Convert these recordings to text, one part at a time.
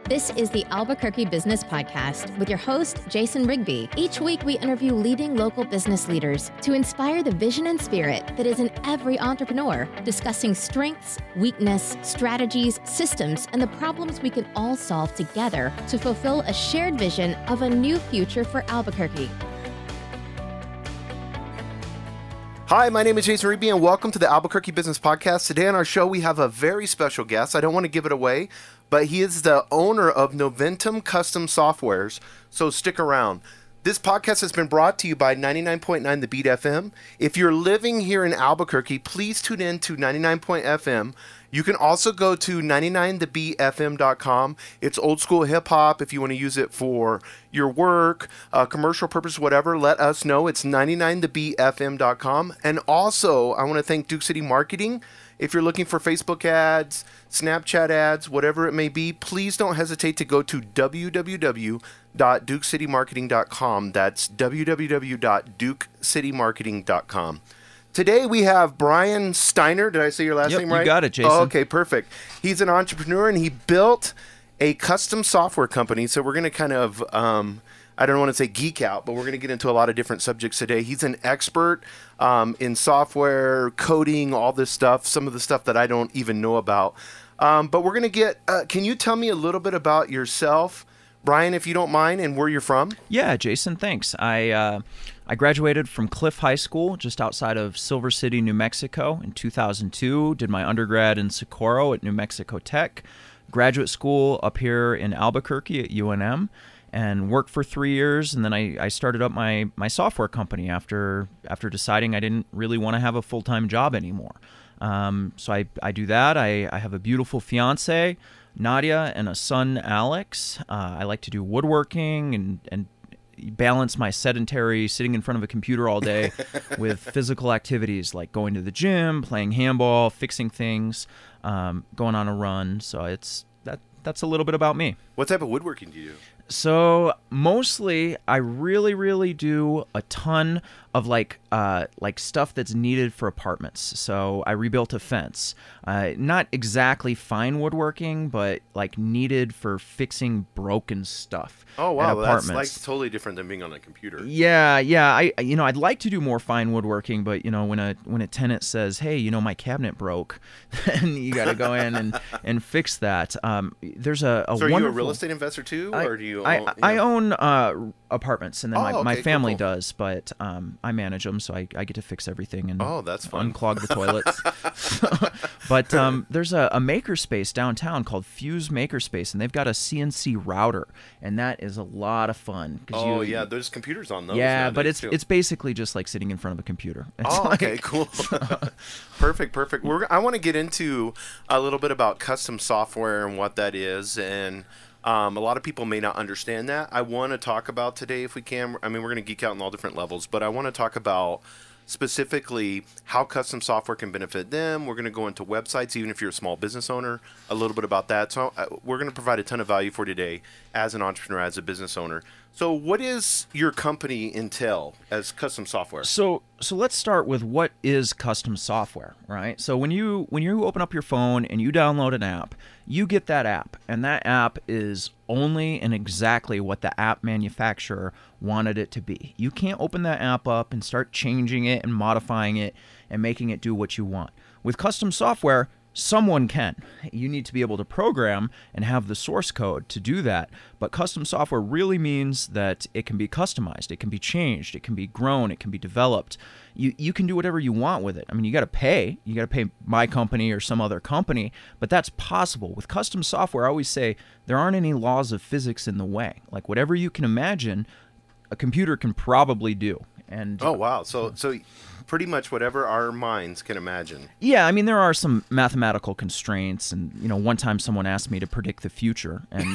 This is the Albuquerque Business Podcast with your host, Jason Rigby. Each week, we interview leading local business leaders to inspire the vision and spirit that is in every entrepreneur, discussing strengths, weakness, strategies, systems, and the problems we can all solve together to fulfill a shared vision of a new future for Albuquerque. Hi, my name is Jason Rigby, and welcome to the Albuquerque Business Podcast. Today on our show, we have a very special guest. I don't want to give it away, but he is the owner of Noventum Custom Softwares, so stick around. This podcast has been brought to you by 99.9 The Beat FM. If you're living here in Albuquerque, please tune in to 99.FM. You can also go to 99thebeatfm.com. It's old school hip hop. If you want to use it for your work, commercial purpose, whatever, let us know. It's 99thebeatfm.com. And also, I want to thank Duke City Marketing. If you're looking for Facebook ads, Snapchat ads, whatever it may be, please don't hesitate to go to www.dukecitymarketing.com. That's www.dukecitymarketing.com. Today we have Brian Stinar. Did I say your last name right? You got it, Jason. Oh, okay, perfect. He's an entrepreneur, and he built a custom software company. So we're going to kind of, I don't want to say geek out, but we're going to get into a lot of different subjects today. He's an expert in software, coding, all this stuff, some of the stuff that I don't even know about. But we're going to get, can you tell me a little bit about yourself, Brian, if you don't mind, and where you're from? Yeah, Jason, thanks. I graduated from Cliff High School just outside of Silver City, New Mexico in 2002, did my undergrad in Socorro at New Mexico Tech, graduate school up here in Albuquerque at UNM, and worked for 3 years, and then I started up my software company after deciding I didn't really want to have a full-time job anymore. So I do that. I have a beautiful fiancée, Nadia, and a son, Alex. I like to do woodworking and balance my sedentary sitting in front of a computer all day with physical activities like going to the gym, playing handball, fixing things, going on a run. So that's a little bit about me. What type of woodworking do you do? So mostly I really do a ton of like stuff that's needed for apartments. So I rebuilt a fence. Not exactly fine woodworking, but like needed for fixing broken stuff. Oh wow, at apartments. That's like totally different than being on a computer. Yeah. I'd like to do more fine woodworking, but when a tenant says, "Hey, my cabinet broke," then you got to go in and fix that. There's a so are you a real estate investor too, or do you? I own apartments, and then my family cool. does, but I manage them, so I get to fix everything and that's fun. Unclog the toilets. But there's a makerspace downtown called Fuse Makerspace, and they've got a CNC router, and that is a lot of fun. Yeah, there's computers on those. Yeah, but it's basically just like sitting in front of a computer. Okay, cool. Perfect. I want to get into a little bit about custom software and what that is, and a lot of people may not understand that. I want to talk about today, if we can. I mean, we're going to geek out on all different levels, but I want to talk about specifically how custom software can benefit them. We're going to go into websites, even if you're a small business owner, a little bit about that. So we're going to provide a ton of value for today as an entrepreneur, as a business owner. So what is your company entail as custom software? So let's start with what is custom software, right? So when you open up your phone and you download an app, you get that app, and that app is only and exactly what the app manufacturer wanted it to be. You can't open that app up and start changing it and modifying it and making it do what you want. With custom software, someone can. You need to be able to program and have the source code to do that. But custom software really means that it can be customized, it can be changed, it can be grown, it can be developed. You can do whatever you want with it. I mean, you got to pay my company or some other company, but that's possible. With custom software, I always say there aren't any laws of physics in the way. Like whatever you can imagine, a computer can probably do. And oh wow, so pretty much whatever our minds can imagine. Yeah, I mean, there are some mathematical constraints, and one time someone asked me to predict the future, and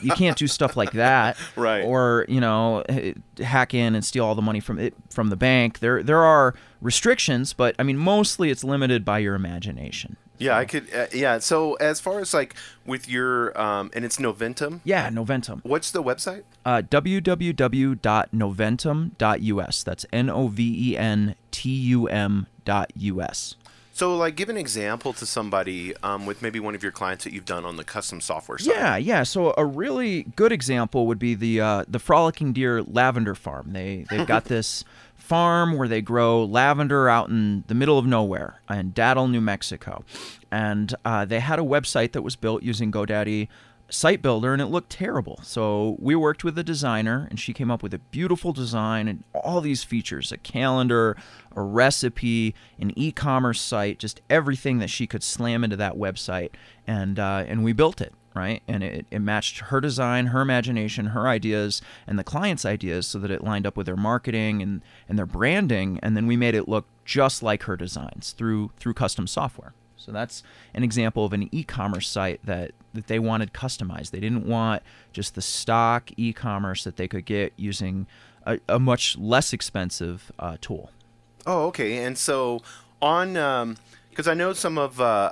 you can't do stuff like that, right? Or hack in and steal all the money from the bank. There are restrictions, but I mean, mostly it's limited by your imagination. Yeah, I could. Yeah. So as far as like with your and it's Noventum. Yeah, Noventum. What's the website? www.noventum.us. That's NOVENTUM.us. So, like, give an example to somebody with maybe one of your clients that you've done on the custom software side. Yeah. So a really good example would be the Frolicking Deer lavender farm. They've got this farm where they grow lavender out in the middle of nowhere in Daddle, New Mexico, and they had a website that was built using GoDaddy Site Builder, and it looked terrible. So we worked with a designer, and she came up with a beautiful design and all these features: a calendar, a recipe, an e-commerce site, just everything that she could slam into that website, and we built it. Right, and it matched her design, her imagination, her ideas, and the client's ideas, so that it lined up with their marketing and their branding, and then we made it look just like her designs through custom software. So that's an example of an e-commerce site that they wanted customized. They didn't want just the stock e-commerce that they could get using a much less expensive tool. Oh, okay. And so on, because I know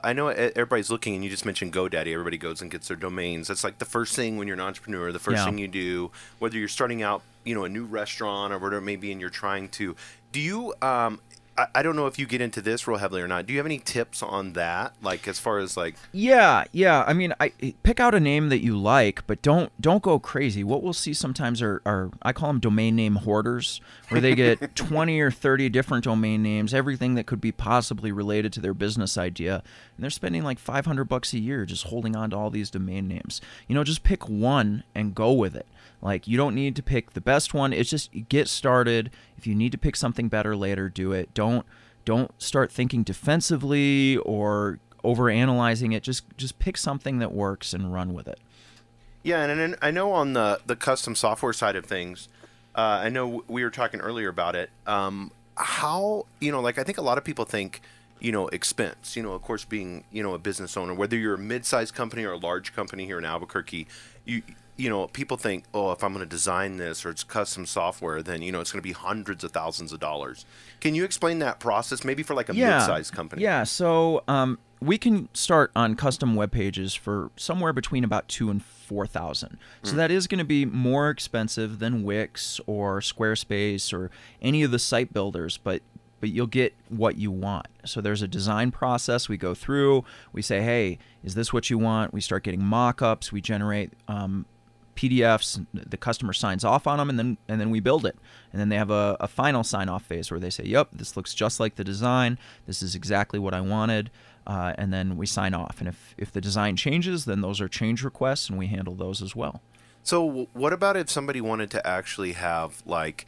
I know everybody's looking, and you just mentioned GoDaddy. Everybody goes and gets their domains. That's like the first thing when you're an entrepreneur, the first thing you do, whether you're starting out, a new restaurant or whatever it may be, and you're trying to, do you, I don't know if you get into this real heavily or not. Do you have any tips on that? Like, as far as like... Yeah. I mean, pick out a name that you like, but don't go crazy. What we'll see sometimes are I call them domain name hoarders, where they get 20 or 30 different domain names, everything that could be possibly related to their business idea, and they're spending like $500 a year just holding on to all these domain names. Just pick one and go with it. Like, you don't need to pick the best one. It's just get started. If you need to pick something better later, do it. Don't start thinking defensively or overanalyzing it. Just pick something that works and run with it. Yeah, and I know on the custom software side of things, I know we were talking earlier about it. How, like, I think a lot of people think, expense, of course, being, a business owner, whether you're a mid-sized company or a large company here in Albuquerque, people think, oh, if I'm going to design this or it's custom software, then, it's going to be hundreds of thousands of dollars. Can you explain that process maybe for like a mid-sized company? Yeah. So we can start on custom web pages for somewhere between about $2,000 and $4,000. So that is going to be more expensive than Wix or Squarespace or any of the site builders, but you'll get what you want. So there's a design process we go through. We say, hey, is this what you want? We start getting mock-ups. We generate PDFs. The customer signs off on them, and then we build it. And then they have a final sign-off phase where they say, yep, this looks just like the design. This is exactly what I wanted. And then we sign off. And if the design changes, then those are change requests, and we handle those as well. So what about if somebody wanted to actually have, like,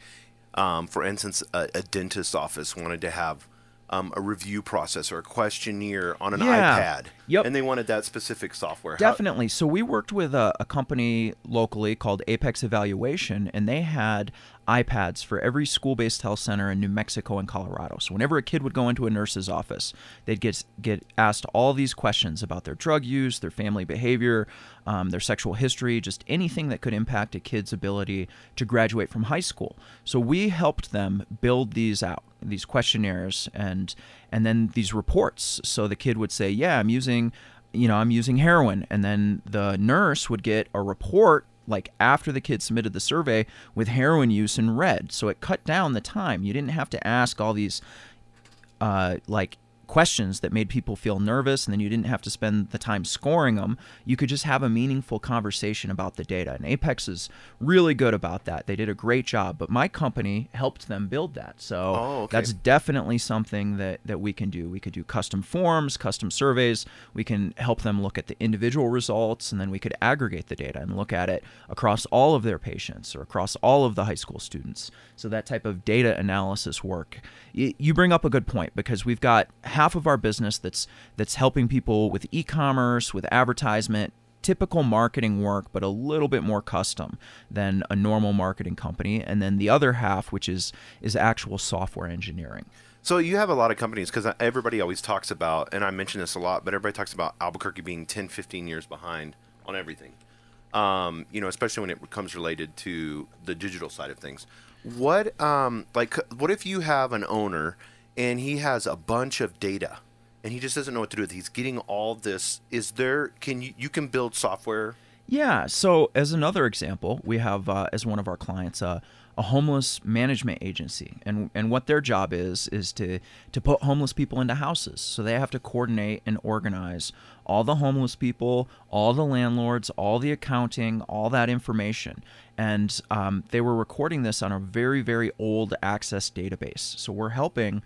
for instance, a dentist's office wanted to have a review process or a questionnaire on an iPad, and they wanted that specific software? Definitely. So we worked with a company locally called Apex Evaluation, and they had iPads for every school-based health center in New Mexico and Colorado. So whenever a kid would go into a nurse's office, they'd get asked all these questions about their drug use, their family behavior, their sexual history, just anything that could impact a kid's ability to graduate from high school. So we helped them build these out, these questionnaires, and then these reports. So the kid would say, yeah, I'm using heroin, and then the nurse would get a report like after the kid submitted the survey with heroin use in red. So it cut down the time. You didn't have to ask all these questions that made people feel nervous, and then you didn't have to spend the time scoring them. You could just have a meaningful conversation about the data, and Apex is really good about that. They did a great job, but my company helped them build that. So that's definitely something that we can do. We could do custom forms, custom surveys. We can help them look at the individual results, and then we could aggregate the data and look at it across all of their patients or across all of the high school students. So that type of data analysis work. You bring up a good point, because we've got half of our business that's helping people with e-commerce, with advertisement, typical marketing work, but a little bit more custom than a normal marketing company. And then the other half, which is actual software engineering. So you have a lot of companies, because everybody always talks about, and I mention this a lot, but everybody talks about Albuquerque being 10, 15 years behind on everything, especially when it comes related to the digital side of things. What if you have an owner and he has a bunch of data and he just doesn't know what to do with it? He's getting all this. You can build software? Yeah. So as another example, we have as one of our clients a a homeless management agency, and what their job is to put homeless people into houses. So they have to coordinate and organize all the homeless people, all the landlords, all the accounting, all that information. And they were recording this on a very, very old Access database. So we're helping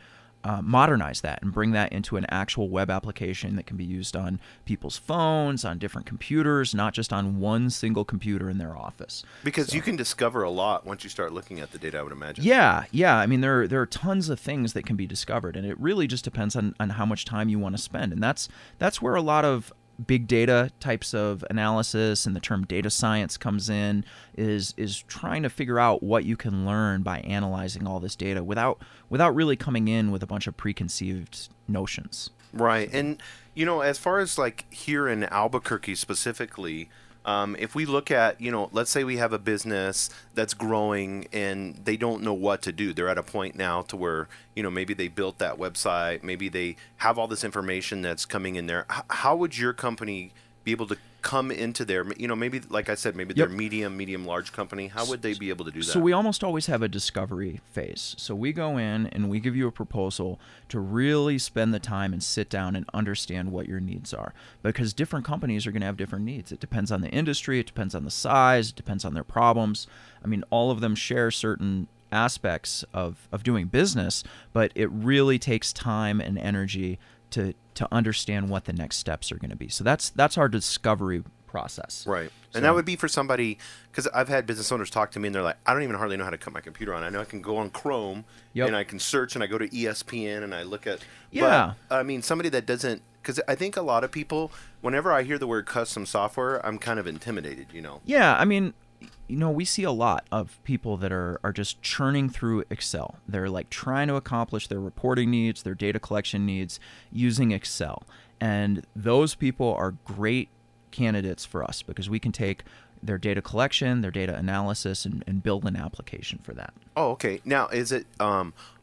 modernize that and bring that into an actual web application that can be used on people's phones, on different computers, not just on one single computer in their office. Because you can discover a lot once you start looking at the data, I would imagine. Yeah. I mean, there are tons of things that can be discovered, and it really just depends on how much time you want to spend. And that's where a lot of big data types of analysis and the term data science comes in, is trying to figure out what you can learn by analyzing all this data without really coming in with a bunch of preconceived notions. Right. And, as far as like here in Albuquerque specifically, if we look at, let's say we have a business that's growing and they don't know what to do. They're at a point now to where, maybe they built that website, maybe they have all this information that's coming in there. How would your company be able to come into their, maybe, like I said, maybe they're medium, large company. How would they be able to do that? So we almost always have a discovery phase. So we go in and we give you a proposal to really spend the time and sit down and understand what your needs are, because different companies are going to have different needs. It depends on the industry. It depends on the size. It depends on their problems. I mean, all of them share certain aspects of doing business, but it really takes time and energy to understand what the next steps are going to be. So that's our discovery process. Right. And that would be for somebody, because I've had business owners talk to me and they're like, I don't even hardly know how to cut my computer on. I know I can go on Chrome and I can search and I go to ESPN and I look at, but I mean, somebody that doesn't, because I think a lot of people, whenever I hear the word custom software, I'm kind of intimidated, Yeah. I mean, we see a lot of people that are just churning through Excel. They're like trying to accomplish their reporting needs, their data collection needs using Excel. And those people are great candidates for us because we can take their data collection, their data analysis, and build an application for that. Oh, okay. Now, is it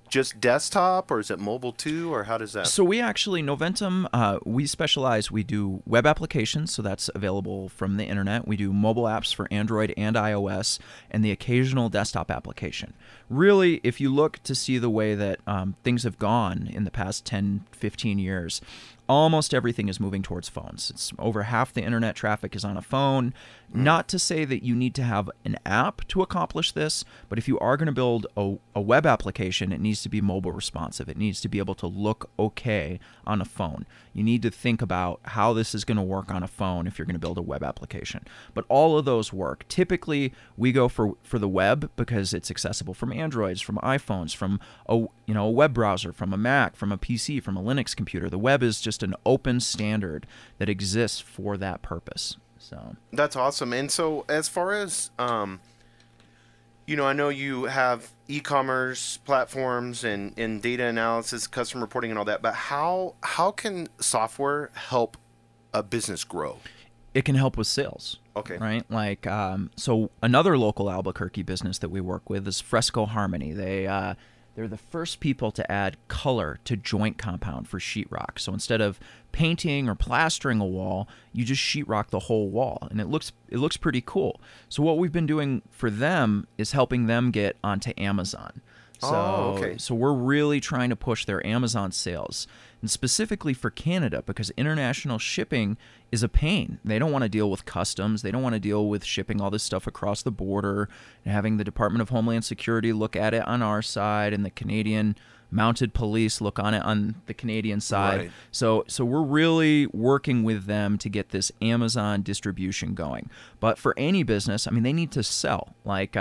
just desktop or is it mobile too, or how does that? So we actually, Noventum, we do web applications, so that's available from the internet. We do mobile apps for Android and iOS, and the occasional desktop application. Really, if you look to see the way that things have gone in the past 10, 15 years, almost everything is moving towards phones. It's over half the internet traffic is on a phone. Not to say that you need to have an app to accomplish this, but if you are going to build a web application, it needs to be mobile responsive. It needs to be able to look okay on a phone. You need to think about how this is going to work on a phone if you're going to build a web application. But all of those work. Typically, we go for the web because it's accessible from Androids, from iPhones, from a web browser, from a Mac, from a PC, from a Linux computer. The web is just an open standard that exists for that purpose. So that's awesome. And so as far as I know you have e-commerce platforms and data analysis, custom reporting and all that, but how can software help a business grow? It can help with sales. Okay. Right? Like, so another local Albuquerque business that we work with is Fresco Harmony. They're the first people to add color to joint compound for sheetrock. So instead of painting or plastering a wall, you just sheetrock the whole wall, and it looks pretty cool. So what we've been doing for them is helping them get onto Amazon. So we're really trying to push their Amazon sales, and specifically for Canada, because international shipping is a pain. They don't want to deal with customs. They don't want to deal with shipping all this stuff across the border and having the Department of Homeland Security look at it on our side and the Canadian Mounted Police look on it on the Canadian side. Right. So we're really working with them to get this Amazon distribution going. But for any business, I mean, they need to sell. Like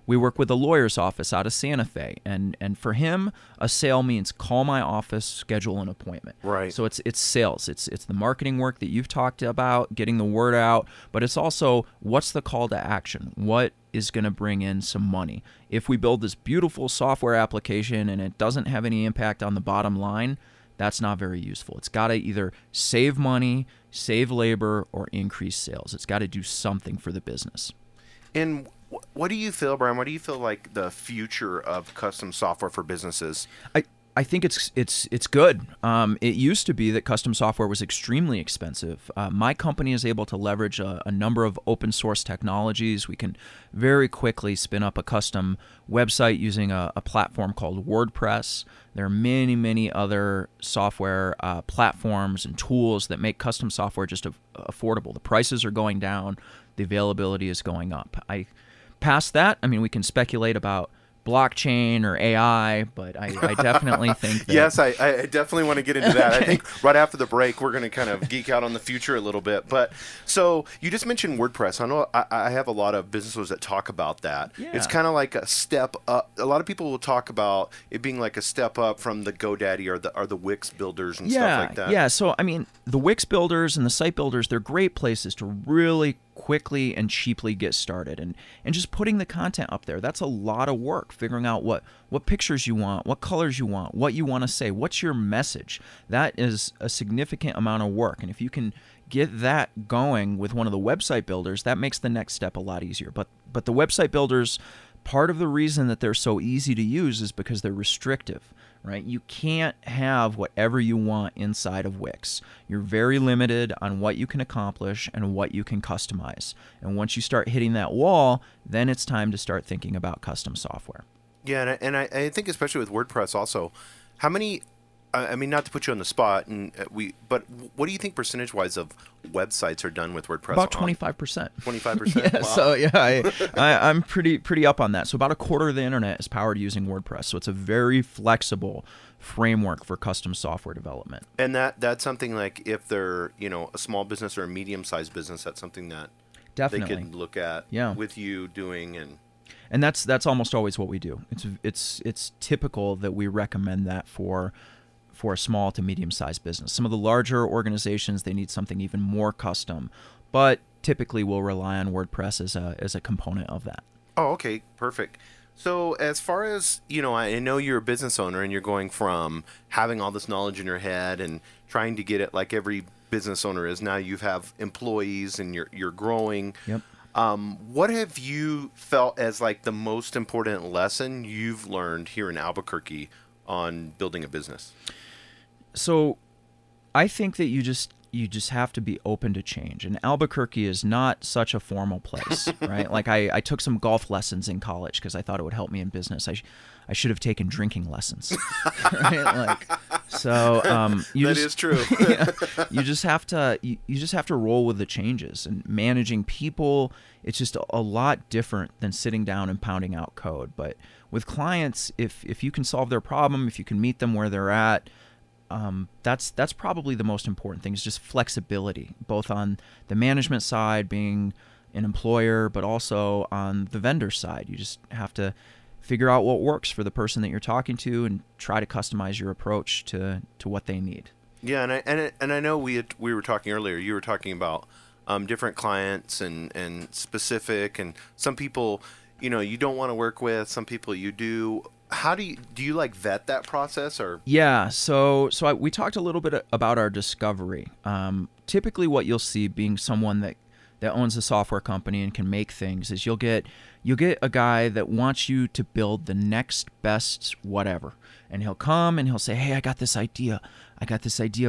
we work with a lawyer's office out of Santa Fe, and for him, a sale means call my office, schedule an appointment. Right. So it's sales. It's the marketing work that you've talked about, getting the word out, but it's also what's the call to action? What is going to bring in some money? If we build this beautiful software application and it doesn't have any impact on the bottom line, that's not very useful. It's got to either save money, save labor, or increase sales. It's got to do something for the business. And what do you feel, Brian? What do you feel like the future of custom software for businesses? I I think it's good. It used to be that custom software was extremely expensive. My company is able to leverage a number of open source technologies. We can very quickly spin up a custom website using a platform called WordPress. There are many, many other software platforms and tools that make custom software just affordable. The prices are going down. The availability is going up. Past that, I mean, we can speculate about blockchain or AI, but I definitely think that... Yes, I definitely want to get into that. I think right after the break, we're going to kind of geek out on the future a little bit. But so you just mentioned WordPress. I know I have a lot of business owners that talk about that. Yeah. It's kind of like a step up. A lot of people will talk about it being like a step up from the GoDaddy or the Wix builders and stuff like that. Yeah, so I mean, the Wix builders and the site builders, they're great places to really quickly and cheaply get started, and just putting the content up there. That's a lot of work, figuring out what pictures you want, what colors you want, what you want to say, what's your message. That is a significant amount of work, and if you can get that going with one of the website builders, that makes the next step a lot easier. But the website builders, part of the reason that they're so easy to use is because they're restrictive, right? You can't have whatever you want inside of Wix. You're very limited on what you can accomplish and what you can customize. And once you start hitting that wall, then it's time to start thinking about custom software. Yeah, and I think especially with WordPress also, how many... I mean, not to put you on the spot, but what do you think percentage-wise of websites are done with WordPress? About 25%. 25%. Yeah, wow. So yeah, I'm pretty up on that. So about a quarter of the internet is powered using WordPress. So it's a very flexible framework for custom software development. And that's something like if they're a small business or a medium-sized business, that's something that definitely they could look at with you doing and that's almost always what we do. It's typical that we recommend that for a small to medium-sized business. Some of the larger organizations, they need something even more custom, but typically we'll rely on WordPress as a component of that. Oh, okay, perfect. So as far as, I know you're a business owner and you're going from having all this knowledge in your head and trying to get it like every business owner is. Now you have employees and you're growing. Yep. What have you felt as like the most important lesson you've learned here in Albuquerque on building a business? So I think that you just have to be open to change. And Albuquerque is not such a formal place, right? Like I took some golf lessons in college because I thought it would help me in business. I should have taken drinking lessons, right? That is true. You just have to roll with the changes, and managing people. It's just a lot different than sitting down and pounding out code. But with clients, if you can solve their problem, if you can meet them where they're at, that's probably the most important thing, is just flexibility, both on the management side, being an employer, but also on the vendor side. You just have to figure out what works for the person that you're talking to and try to customize your approach to what they need. Yeah, and I know we were talking earlier. You were talking about different clients and specific, and some people you don't want to work with, some people you do. How do you like vet that process? Or yeah, so we talked a little bit about our discovery. Typically, what you'll see, being someone that owns a software company and can make things, is you'll get a guy that wants you to build the next best whatever, and he'll come and he'll say, "Hey, I got this idea,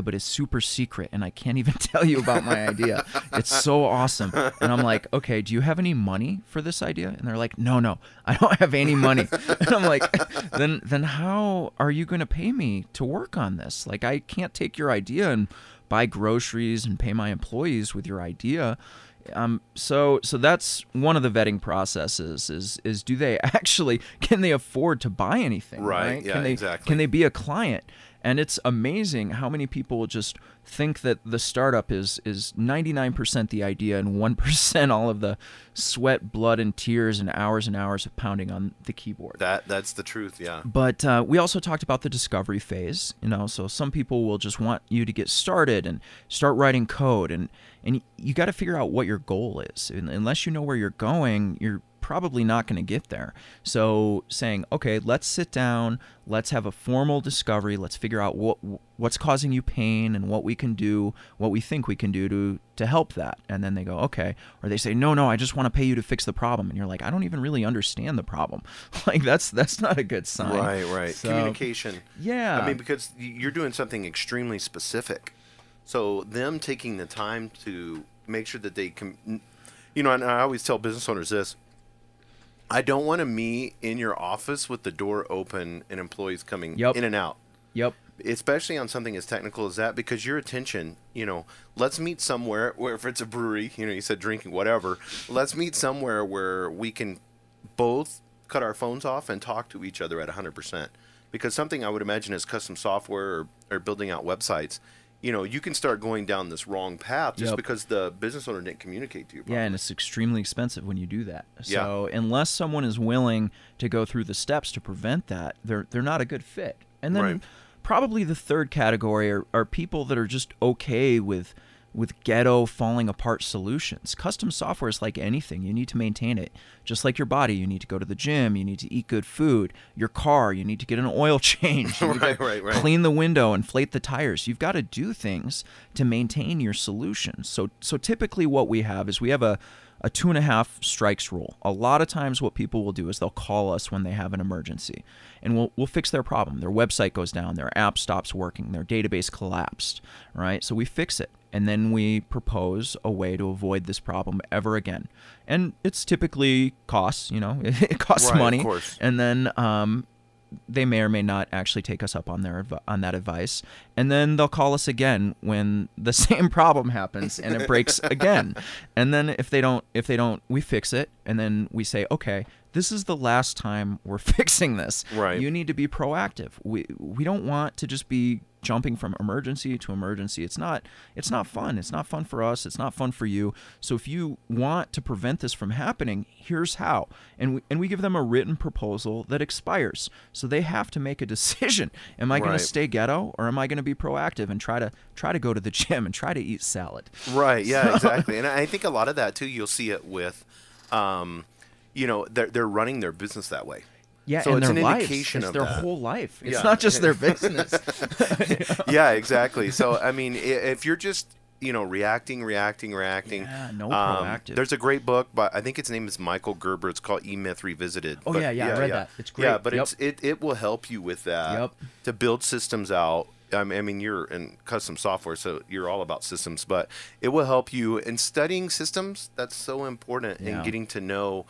but it's super secret, and I can't even tell you about my idea. It's so awesome." And I'm like, "Okay, do you have any money for this idea?" And they're like, "No, I don't have any money." And I'm like, then how are you going to pay me to work on this? Like, I can't take your idea and buy groceries and pay my employees with your idea. So that's one of the vetting processes is do they actually, can they afford to buy anything? Right? Yeah, exactly. Can they be a client? And it's amazing how many people just think that the startup is 99% the idea and 1% all of the sweat, blood, and tears and hours of pounding on the keyboard. That's the truth, yeah. But we also talked about the discovery phase. So some people will just want you to get started and start writing code, and you got to figure out what your goal is. And unless you know where you're going, you're probably not going to get there. So saying, okay, let's sit down, let's have a formal discovery, let's figure out what's causing you pain and what we can do, what we think we can do to help that. And then they go, okay. Or they say, no, I just want to pay you to fix the problem. And you're like, I don't even really understand the problem. Like that's not a good sign. Right. So, communication. Yeah. I mean, because you're doing something extremely specific. So them taking the time to make sure that they can, and I always tell business owners this, I don't want to meet in your office with the door open and employees coming in and out. Yep. Especially on something as technical as that, because your attention, let's meet somewhere where, if it's a brewery, you said drinking, whatever, let's meet somewhere where we can both cut our phones off and talk to each other at 100%. Because something I would imagine is custom software or building out websites, you can start going down this wrong path just because the business owner didn't communicate to you properly. Yeah, and it's extremely expensive when you do that. So unless someone is willing to go through the steps to prevent that, they're not a good fit. And then probably the third category are people that are just okay with ghetto falling apart solutions. Custom software is like anything. You need to maintain it. Just like your body, you need to go to the gym, you need to eat good food. Your car, you need to get an oil change. You need to clean the window, inflate the tires. You've got to do things to maintain your solution. So typically what we have is we have a 2.5 strikes rule. A lot of times what people will do is they'll call us when they have an emergency, and we'll fix their problem. Their website goes down, their app stops working, their database collapsed, right? So we fix it, and then we propose a way to avoid this problem ever again. And it's typically costs, it costs money. Of course. And then they may or may not actually take us up on that advice, and then they'll call us again when the same problem happens and it breaks again. And then if they don't, we fix it, and then we say, okay, this is the last time we're fixing this. Right. You need to be proactive. We don't want to just be jumping from emergency to emergency. It's not fun. It's not fun for us. It's not fun for you. So if you want to prevent this from happening, here's how. And we give them a written proposal that expires. So they have to make a decision. Am I going to stay ghetto, or am I going to be proactive and try to go to the gym and try to eat salad? Right. Yeah, exactly. And I think a lot of that too, you'll see it with they're running their business that way. Yeah, so and it's their an lives. indication It's of their that. whole life. It's not just their business. Yeah, exactly. So I mean, if you're just reacting. Yeah, no proactive. There's a great book, but I think its name is Michael Gerber. It's called E-Myth Revisited. Oh, I read that. It's great. Yeah, but it will help you with that to build systems out. I mean, you're in custom software, so you're all about systems, but it will help you in studying systems. That's so important in getting to know,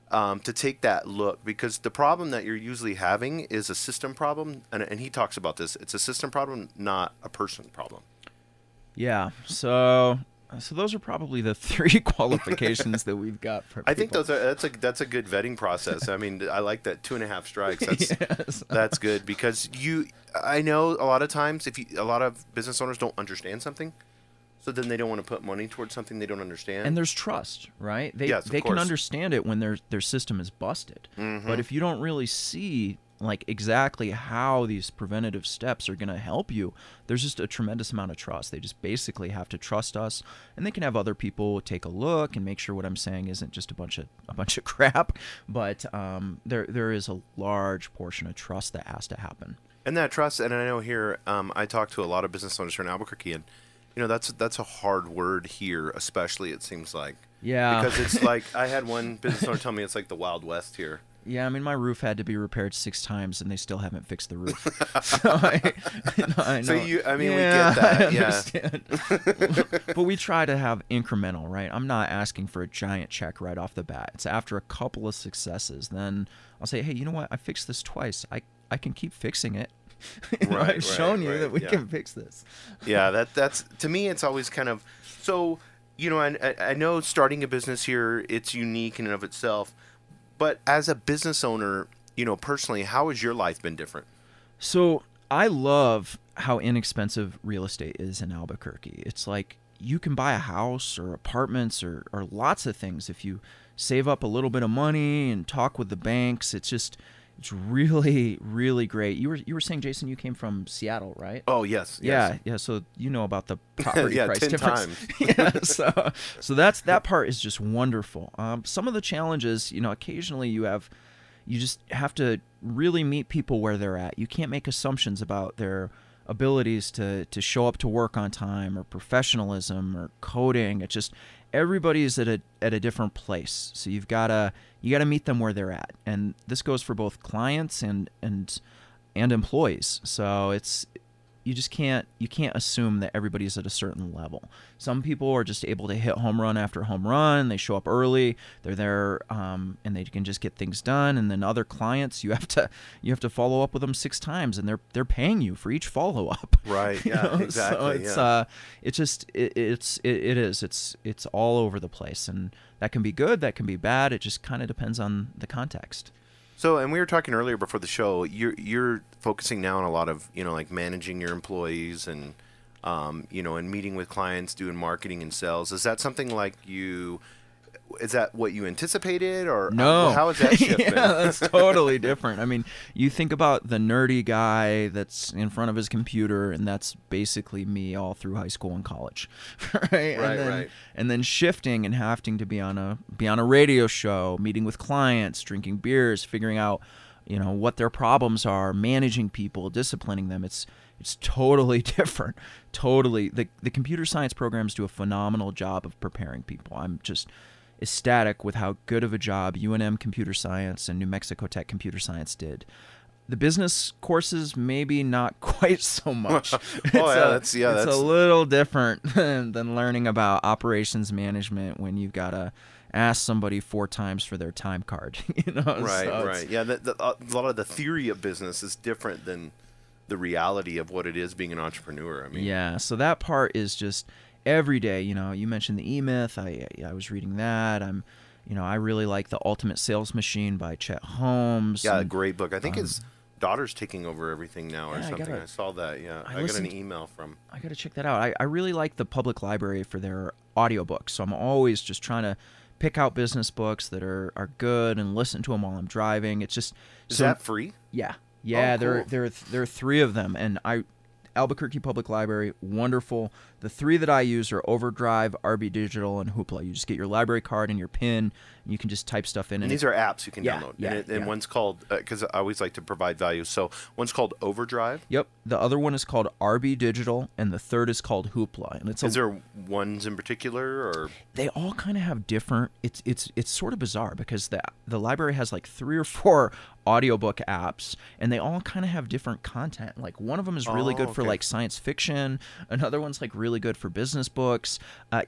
to take that look, because the problem that you're usually having is a system problem, and he talks about this. It's a system problem, not a person problem. Yeah. So those are probably the 3 qualifications that we've got for people. I think that's a good vetting process. I mean, I like that 2.5 strikes. That's good, because I know a lot of times a lot of business owners don't understand something, so then they don't want to put money towards something they don't understand. And there's trust, right? They course. can understand it when their system is busted. Mm-hmm. But if you don't really see exactly how these preventative steps are going to help you, there's just a tremendous amount of trust. They just basically have to trust us, and they can have other people take a look and make sure what I'm saying isn't just a bunch of crap. But there is a large portion of trust that has to happen. And that trust, and I know here, I talk to a lot of business owners here in Albuquerque, and that's a hard word here, especially, it seems like. Yeah. Because it's like, I had one business owner tell me it's like the Wild West here. Yeah, I mean, my roof had to be repaired 6 times, and they still haven't fixed the roof. So I know. So we get that. I understand. But we try to have incremental, right? I'm not asking for a giant check right off the bat. It's after a couple of successes, then I'll say, hey, you know what? I fixed this twice. I can keep fixing it. I've shown you that we can fix this. Yeah, that's to me, it's always kind of so. I know starting a business here, it's unique in and of itself. But as a business owner, personally, how has your life been different? So I love how inexpensive real estate is in Albuquerque. It's like you can buy a house or apartments or lots of things if you save up a little bit of money and talk with the banks. It's really, really great. You were saying, Jason, you came from Seattle, right? Oh, yes. Yeah. So you know about the property yeah, price 10 difference. times. Yeah. So that part is just wonderful. Some of the challenges, occasionally you just have to really meet people where they're at. You can't make assumptions about their abilities to show up to work on time, or professionalism, or coding. It's just everybody's at a different place. So you gotta meet them where they're at, and this goes for both clients and employees. So you can't assume that everybody's at a certain level. Some people are just able to hit home run after home run. They show up early. They're there, and they can just get things done. And then other clients, you have to follow up with them 6 times, and they're paying you for each follow up. Right. Yeah. Exactly. So it's all over the place, and that can be good. That can be bad. It just kind of depends on the context. So, and we were talking earlier before the show, you're focusing now on a lot of, like managing your employees and, and meeting with clients, doing marketing and sales. Is that something is that what you anticipated, or no? How has that shift Yeah, been? that's totally different. I mean, you think about the nerdy guy that's in front of his computer, and that's basically me all through high school and college, right? Right. And then shifting and having to be on a radio show, meeting with clients, drinking beers, figuring out, what their problems are, managing people, disciplining them. It's totally different. Totally. The computer science programs do a phenomenal job of preparing people. I'm just ecstatic with how good of a job UNM Computer Science and New Mexico Tech Computer Science did. The business courses, maybe not quite so much. It's a little different than learning about operations management when you've got to ask somebody 4 times for their time card. Right. Yeah, a lot of the theory of business is different than the reality of what it is being an entrepreneur. I mean, yeah. So that part is just every day. You mentioned the E-Myth. I was reading that. I really like The Ultimate Sales Machine by Chet Holmes. Yeah, a great book. I think his daughter's taking over everything now or something. I saw that. Yeah, I got an email from. I got to check that out. I really like the public library for their audiobooks. So I'm always just trying to pick out business books that are good and listen to them while I'm driving. It's just Is that free? Yeah. Oh, cool. There are 3 of them, and Albuquerque Public Library, wonderful. The 3 that I use are Overdrive, RB Digital, and Hoopla. You just get your library card and your PIN, and you can just type stuff in. And these are apps you can download. Yeah, and one's called, because I always like to provide value, so one's called Overdrive. Yep. The other one is called RB Digital, and the third is called Hoopla. And is there ones in particular, or? They all kind of have different. It's sort of bizarre because the library has like 3 or 4 audiobook apps, and they all kind of have different content. Like one of them is really good for like science fiction. Another one's like really good for business books. I'm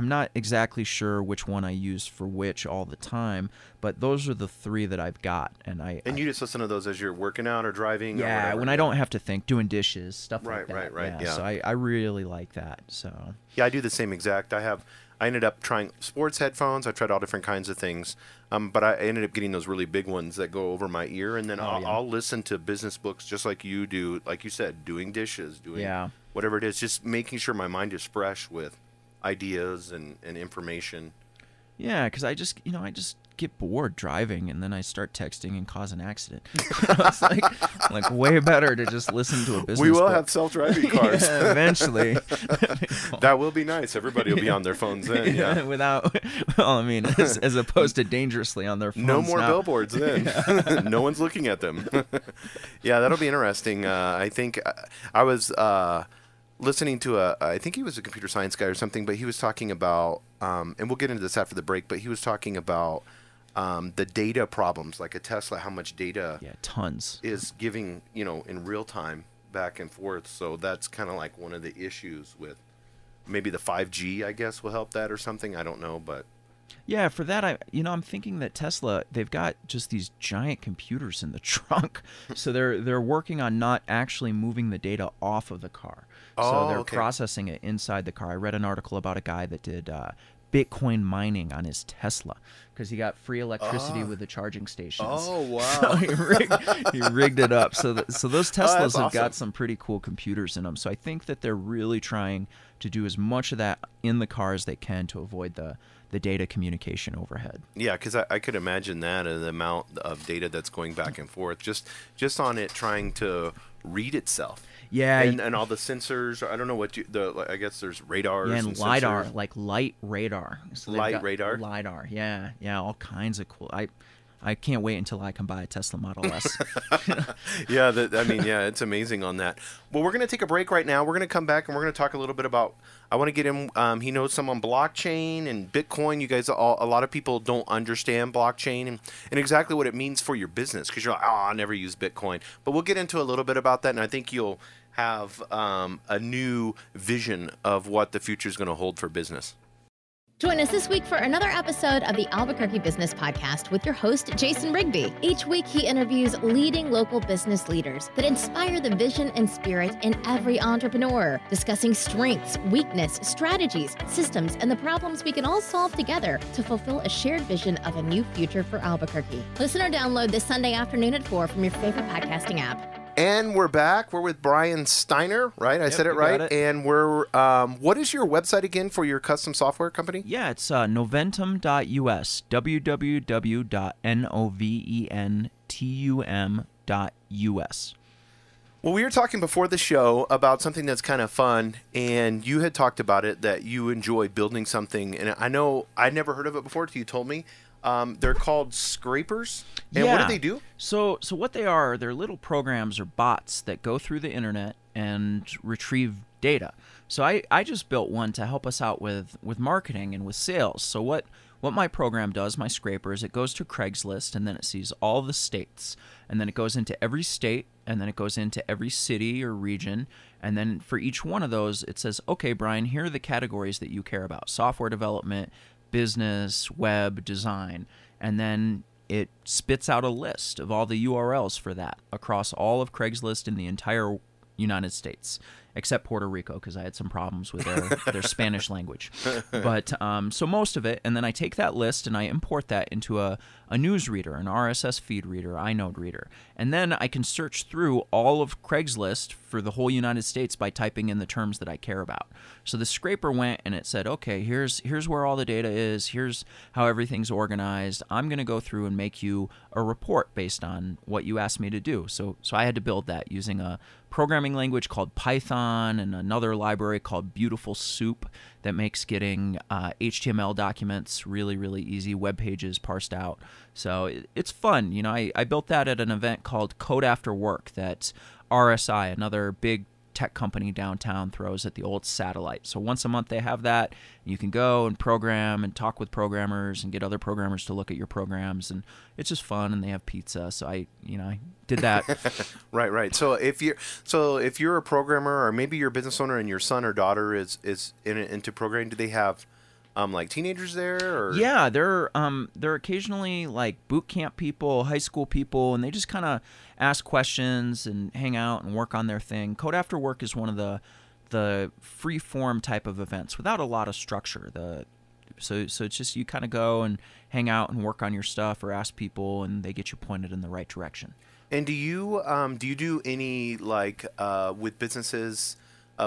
not exactly sure which one I use for which all the time, but those are the 3 that I've got. And you just listen to those as you're working out or driving? Yeah, or whatever. When I don't have to think, doing dishes, stuff like that. Right. Yeah. So I really like that. So yeah, I do the same exact. I ended up trying sports headphones. I tried all different kinds of things, but I ended up getting those really big ones that go over my ear, and then I'll listen to business books just like you do, like you said, doing dishes, doing whatever it is, just making sure my mind is fresh with ideas and information. Yeah, because I just get bored driving, and then I start texting and cause an accident. It's like way better to just listen to a business We will book. have self-driving cars. Yeah, eventually. That will be nice. Everybody will be on their phones then. Yeah. As opposed to dangerously on their phones. No more now. billboards then. No one's looking at them. Yeah, that'll be interesting. I think I was listening to I think he was a computer science guy or something, but he was talking about, and we'll get into this after the break, but he was talking about the data problems, like a Tesla, how much data tons is giving, in real time back and forth. So that's kind of like one of the issues with maybe the 5G, I guess, will help that or something. I don't know, but yeah, for that, I'm thinking that Tesla, they've got just these giant computers in the trunk, so they're working on not actually moving the data off of the car. So they're processing it inside the car. I read an article about a guy that did Bitcoin mining on his Tesla, because he got free electricity with the charging stations. Oh, wow. So he rigged it up. So those Teslas have got awesome. some pretty cool computers in them. So I think that they're really trying to do as much of that in the car as they can to avoid the data communication overhead. Yeah, because I could imagine that, the amount of data that's going back and forth, just on it trying to read itself. Yeah, and all the sensors. I don't know what I guess there's radars and lidar, sensors. like light radar. So they've Light got radar? lidar. Yeah, all kinds of cool. I can't wait until I can buy a Tesla Model S. Yeah, it's amazing on that. Well, we're going to take a break right now. We're going to come back and we're going to talk a little bit about. I want to get him. He knows some on blockchain and Bitcoin. You guys, a lot of people don't understand blockchain and exactly what it means for your business, because you're like, I'll never use Bitcoin. But we'll get into a little bit about that, and I think you'll have a new vision of what the future is going to hold for business. Join us this week for another episode of the Albuquerque Business Podcast with your host, Jason Rigby. Each week, he interviews leading local business leaders that inspire the vision and spirit in every entrepreneur, discussing strengths, weakness, strategies, systems, and the problems we can all solve together to fulfill a shared vision of a new future for Albuquerque. Listen or download this Sunday afternoon at 4 from your favorite podcasting app. And we're back. We're with Brian Stinar, right? I said it right. And we're, what is your website again for your custom software company? Yeah, it's noventum.us, www.noventum.us. Well, we were talking before the show about something that's kind of fun, and you had talked about it, that you enjoy building something. And I know I'd never heard of it before until you told me. They're called scrapers. And what do they do? So what they are, they're little programs or bots that go through the internet and retrieve data. So I just built one to help us out with marketing and with sales. So what my program does, my scraper, is it goes to Craigslist, and then it sees all the states, and then it goes into every state, and then it goes into every city or region, and then for each one of those, it says, okay, Brian, here are the categories that you care about: software development, business, web, design, and then it spits out a list of all the URLs for that across all of Craigslist in the entire United States, except Puerto Rico, because I had some problems with their Spanish language. But so most of it, and then I take that list and I import that into a news reader, an RSS feed reader, inode reader, and then I can search through all of Craigslist for the whole United States by typing in the terms that I care about. So the scraper went and it said, okay, here's where all the data is, here's how everything's organized. I'm going to go through and make you a report based on what you asked me to do. So I had to build that using a programming language called Python and another library called Beautiful Soup that makes getting HTML documents really, really easy, web pages parsed out. So it's fun. You know, I built that at an event called Code After Work that RSI, another big tech company downtown, throws at the old Satellite. So once a month they have that. You can go and program and talk with programmers and get other programmers to look at your programs, and it's just fun. And they have pizza, so I did that. Right. So if you're a programmer, or maybe you're a business owner and your son or daughter is into programming, do they have like teenagers there? Or? Yeah, they're occasionally like boot camp people, high school people, and they just kind of ask questions and hang out and work on their thing. Code After Work is one of the free form type of events without a lot of structure. So it's just you kind of go and hang out and work on your stuff or ask people, and they get you pointed in the right direction. And do you do any like with businesses?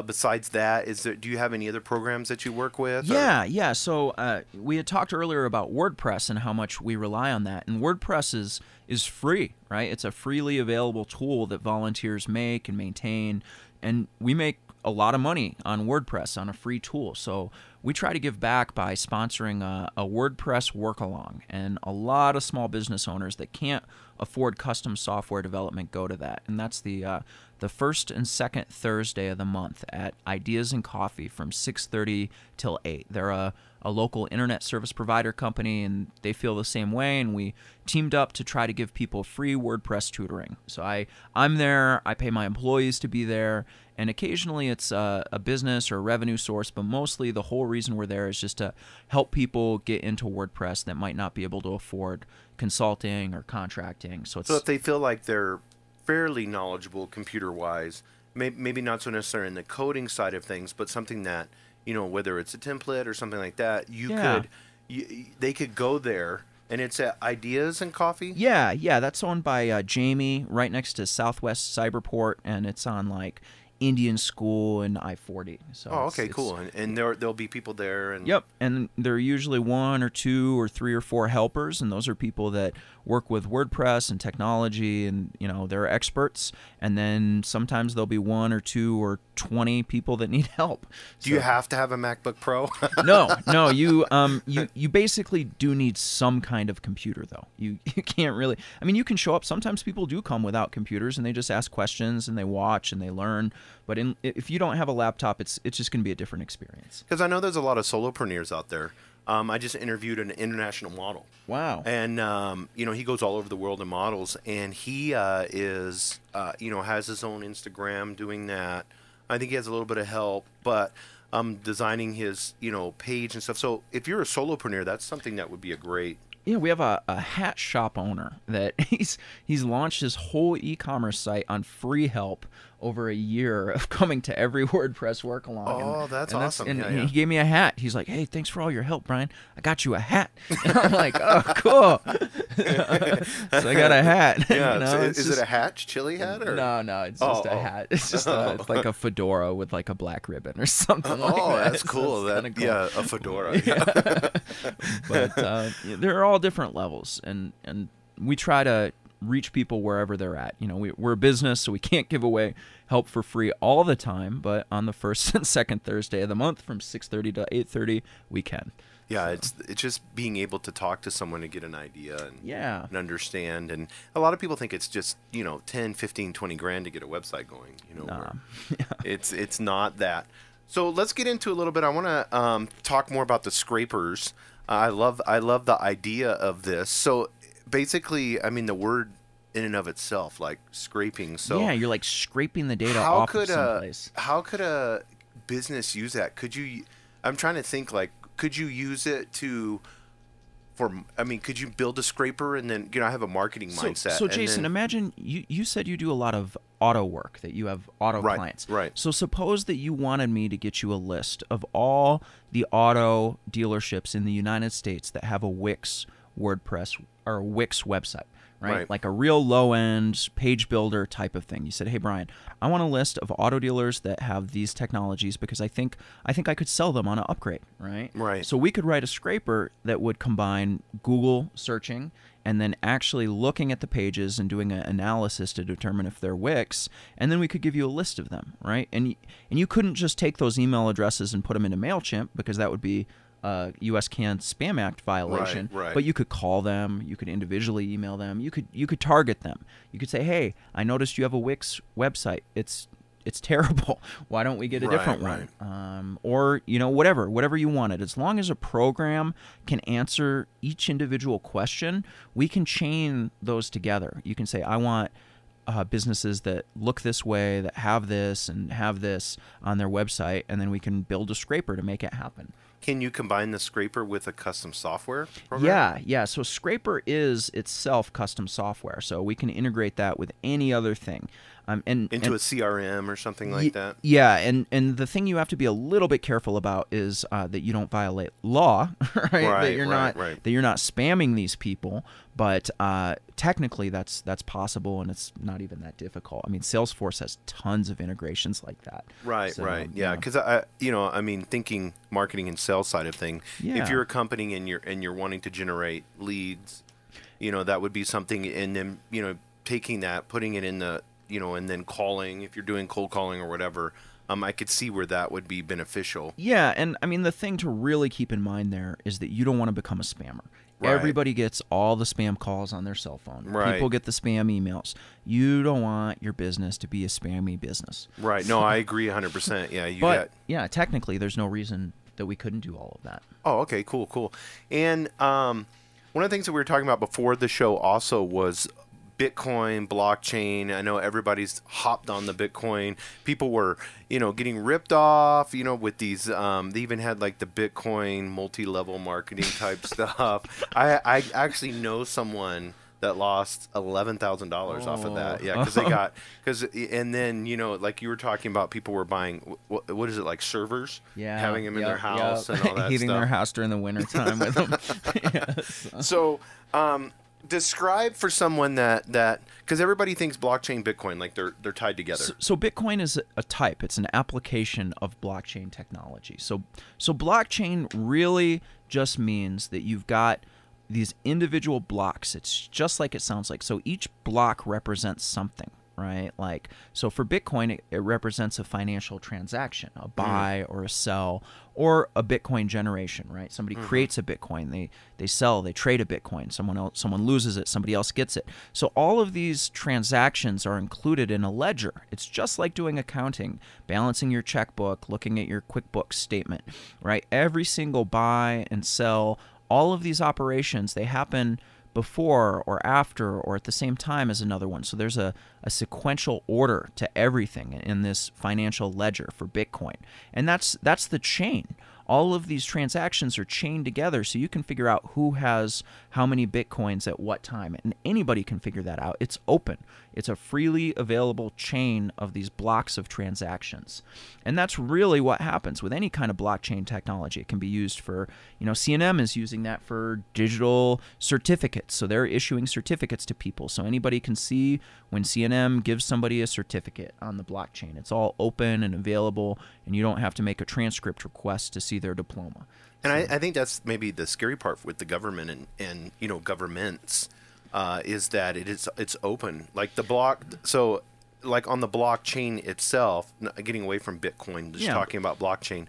Besides that, do you have any other programs that you work with? Yeah. So we had talked earlier about WordPress and how much we rely on that. And WordPress is free, right? It's a freely available tool that volunteers make and maintain. And we make a lot of money on WordPress on a free tool. So we try to give back by sponsoring a WordPress work-along. And a lot of small business owners that can't afford custom software development go to that. And that's the first and second Thursday of the month at Ideas and Coffee from 6:30 till 8. They're a local internet service provider company, and they feel the same way, and we teamed up to try to give people free WordPress tutoring. So I'm there, I pay my employees to be there, and occasionally it's a business or a revenue source, but mostly the whole reason we're there is just to help people get into WordPress that might not be able to afford consulting or contracting. So if they feel like they're fairly knowledgeable computer-wise, maybe not so necessarily in the coding side of things, but something that, whether it's a template or something like that, they could go there And it's at Ideas and Coffee? Yeah, that's owned by Jamie, right next to Southwest Cyberport, and it's on like Indian School and I-40. So okay, cool. And there'll be people there. And Yep, and there are usually 1 or 2 or 3 or 4 helpers, and those are people that work with WordPress and technology, and they're experts. And then sometimes there'll be 1 or 2 or 20 people that need help. Do you have to have a MacBook Pro? No, you basically do need some kind of computer, though. You can't really. I mean, you can show up. Sometimes people do come without computers, and they just ask questions and they watch and they learn. But if you don't have a laptop, it's just going to be a different experience. Because I know there's a lot of solopreneurs out there. I just interviewed an international model. Wow. And, he goes all over the world and models. And he has his own Instagram doing that. I think he has a little bit of help. But designing his, page and stuff. So if you're a solopreneur, that's something that would be a great... Yeah, we have a hat shop owner that he's launched his whole e-commerce site on free help over a year of coming to every WordPress work along. Oh, that's awesome. And he gave me a hat. He's like, hey, thanks for all your help, Brian. I got you a hat. And I'm like, oh, cool. So I got a hat. Yeah. So is it a hat, chili hat? Or? No, it's just a hat. It's just it's like a fedora with like a black ribbon or something like that. Oh, that's cool. Cool. Yeah, a fedora. Yeah. But they're all different levels, and we try to reach people wherever they're at. We're a business, so we can't give away help for free all the time, but on the first and second Thursday of the month from 6:30 to 8:30, we can. Yeah, it's just being able to talk to someone to get an idea and understand. And a lot of people think it's just 10, 15, 20 grand to get a website going. It's not that. So let's get into a little bit. I want to talk more about the scrapers. I love the idea of this. So basically, I mean, the word in and of itself, like scraping. So yeah, you're like scraping the data off of someplace. How could a business use that? I'm trying to think, like, could you use it could you build a scraper and then, have a marketing mindset? So Jason, imagine you said you do a lot of auto work, that you have auto clients. Right. So suppose that you wanted me to get you a list of all the auto dealerships in the United States that have a Wix WordPress or a Wix website. Right? Like a real low-end page builder type of thing. You said, hey, Brian, I want a list of auto dealers that have these technologies because I think I could sell them on an upgrade, right? Right. So we could write a scraper that would combine Google searching and then actually looking at the pages and doing an analysis to determine if they're Wix, and then we could give you a list of them, right? And you couldn't just take those email addresses and put them into MailChimp because that would be U.S. CAN Spam Act violation. Right. But you could call them, you could individually email them, you could target them. You could say, hey, I noticed you have a Wix website. It's terrible. Why don't we get a different one? Or whatever you wanted. As long as a program can answer each individual question, we can chain those together. You can say, I want businesses that look this way, that have this and have this on their website, and then we can build a scraper to make it happen. Can you combine the scraper with a custom software program? Yeah. So Scraper is itself custom software, so we can integrate that with any other thing. Into a CRM or something like that? Yeah, and the thing you have to be a little bit careful about is that you don't violate law, right? That you're not spamming these people, but technically that's possible, and it's not even that difficult. I mean, Salesforce has tons of integrations like that. Right. Yeah, because thinking marketing and sales side of thing. Yeah. If you're a company and you're wanting to generate leads, that would be something, and then taking that, putting it in the and then calling, if you're doing cold calling or whatever, I could see where that would be beneficial. Yeah, and I mean, the thing to really keep in mind there is that you don't want to become a spammer. Right. Everybody gets all the spam calls on their cell phone. Right. People get the spam emails. You don't want your business to be a spammy business. Right. No, I agree 100%. Yeah, technically, there's no reason that we couldn't do all of that. Oh, okay, cool. And one of the things that we were talking about before the show also was Bitcoin, blockchain. I know everybody's hopped on the Bitcoin. People were, getting ripped off, with these, they even had like the Bitcoin multi-level marketing type stuff. I actually know someone that lost $11,000 off of that. Yeah, because and then like you were talking about, people were buying what is it, like servers? Yeah, having them in their house and all that heating stuff. their house during the winter time with them. Yes. So, describe for someone that because everybody thinks blockchain, Bitcoin, like they're tied together. So Bitcoin is a type. It's an application of blockchain technology. So blockchain really just means that you've got these individual blocks. It's just like it sounds like. So each block represents something, right? Like, so for Bitcoin, it represents a financial transaction, a buy or a sell, or a Bitcoin generation, right? Somebody creates a Bitcoin, they sell, they trade a Bitcoin, someone loses it, somebody else gets it. So all of these transactions are included in a ledger. It's just like doing accounting, balancing your checkbook, looking at your QuickBooks statement, right? Every single buy and sell, all of these operations, they happen before or after or at the same time as another one. So there's a sequential order to everything in this financial ledger for Bitcoin. And that's the chain. All of these transactions are chained together, so you can figure out who has how many Bitcoins at what time. And anybody can figure that out. It's open. It's a freely available chain of these blocks of transactions. And that's really what happens with any kind of blockchain technology. It can be used for, CNN is using that for digital certificates. So they're issuing certificates to people. So anybody can see when CNN gives somebody a certificate on the blockchain. It's all open and available, and you don't have to make a transcript request to see their diploma. And I think that's maybe the scary part with the government and governments, is that it's open. Like the block, so like on the blockchain itself, getting away from Bitcoin, just talking about blockchain,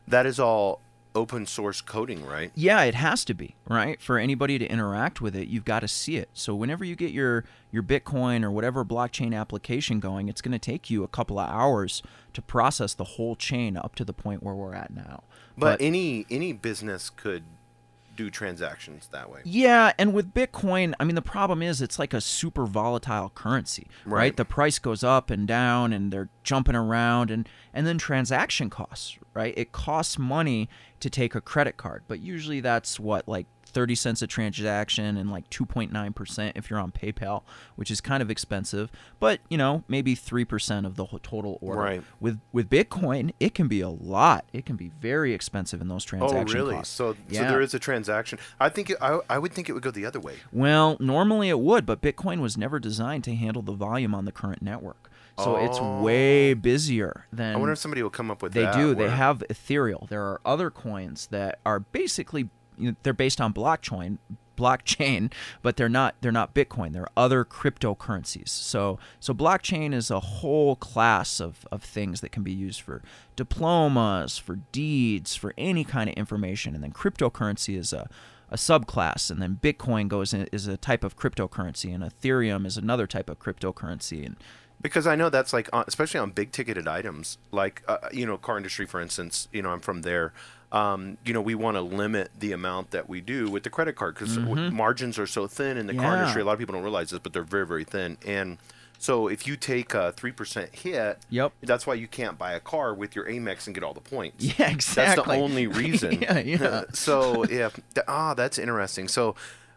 that is all open source coding, right? Yeah, it has to be, right? For anybody to interact with it, you've got to see it. So whenever you get your Bitcoin or whatever blockchain application going, it's going to take you a couple of hours to process the whole chain up to the point where we're at now. But any business could do transactions that way. Yeah, and with Bitcoin, I mean, the problem is it's like a super volatile currency, right? The price goes up and down, and they're jumping around, and then transaction costs, right? It costs money to take a credit card, but usually that's like 30 cents a transaction and like 2.9% if you're on PayPal, which is kind of expensive, but maybe 3% of the total order. Right. With Bitcoin, it can be a lot. It can be very expensive in those transaction really? costs. So there is a transaction. I would think it would go the other way. Well, normally it would, but Bitcoin was never designed to handle the volume on the current network. So it's way busier than... I wonder if somebody will come up with that. They do. They have ethereal. There are other coins that are basically... they're based on blockchain, but they're not Bitcoin. They're other cryptocurrencies. So blockchain is a whole class of things that can be used for diplomas, for deeds, for any kind of information. And then cryptocurrency is a subclass, and then Bitcoin is a type of cryptocurrency, and Ethereum is another type of cryptocurrency. And because I know that's like, especially on big ticketed items, like car industry, for instance. I'm from there. We want to limit the amount that we do with the credit card because margins are so thin in the car industry. A lot of people don't realize this, but they're very, very thin. And so if you take a 3% hit, that's why you can't buy a car with your Amex and get all the points. Yeah, exactly. That's the only reason. Yeah. So that's interesting. So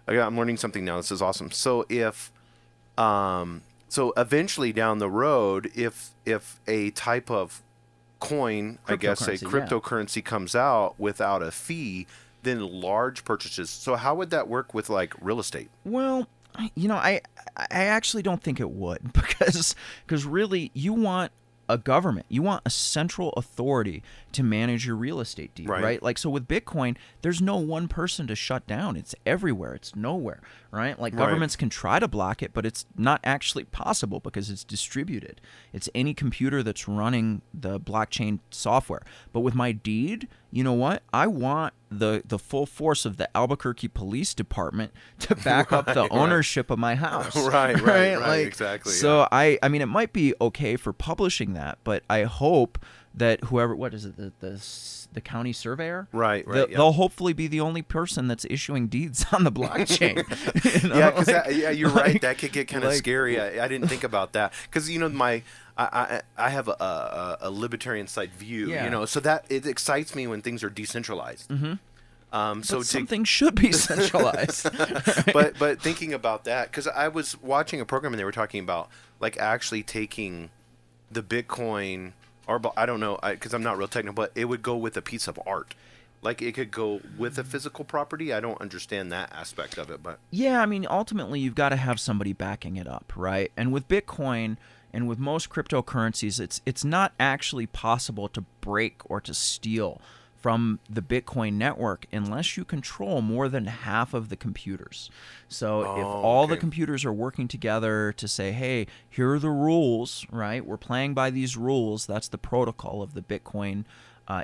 I'm learning something now. This is awesome. So so eventually down the road, if a type of coin, I guess a cryptocurrency comes out without a fee, then large purchases. So how would that work with like real estate? Well, I actually don't think it would because really you want a government. You want a central authority to manage your real estate deed, right? Like, so with Bitcoin, there's no one person to shut down. It's everywhere. It's nowhere, right? Like, governments can try to block it, but it's not actually possible because it's distributed. It's any computer that's running the blockchain software. But with my deed, you know what? I want the full force of the Albuquerque Police Department to back up the ownership of my house. Right, like, exactly. So I mean, it might be okay for publishing that, but I hope that whoever, what is it, the county surveyor? Right. They'll hopefully be the only person that's issuing deeds on the blockchain. You're right. That could get kind of scary. I didn't think about that because I have a libertarian side view, so that it excites me when things are decentralized. So something should be centralized. Right? But thinking about that, because I was watching a program and they were talking about like actually taking the Bitcoin, or I don't know, because I'm not real technical, but it would go with a piece of art. Like it could go with a physical property. I don't understand that aspect of it, but yeah, I mean, ultimately you've got to have somebody backing it up, right? And with Bitcoin and with most cryptocurrencies, it's not actually possible to break or to steal from the Bitcoin network unless you control more than half of the computers. So if all the computers are working together to say, hey, here are the rules, right? We're playing by these rules. That's the protocol of the Bitcoin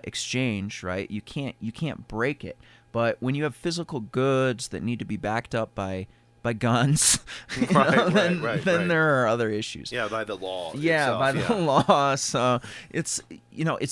exchange, right? You can't break it. But when you have physical goods that need to be backed up by guns, then there are other issues. Yeah, by the law. Yeah, itself, by the law. So it's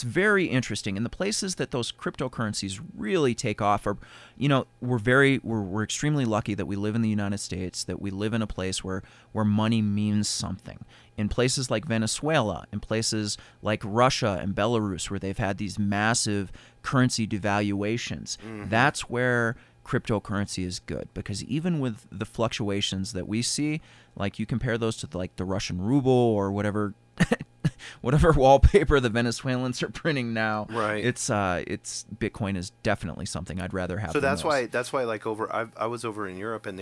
very interesting. And the places that those cryptocurrencies really take off are, we're extremely lucky that we live in the United States, that we live in a place where money means something. In places like Venezuela, in places like Russia and Belarus, where they've had these massive currency devaluations, that's where cryptocurrency is good, because even with the fluctuations that we see, like you compare those to like the Russian ruble or whatever wallpaper the Venezuelans are printing now, right? It's Bitcoin is definitely something I'd rather have. So that's why like I was over in Europe and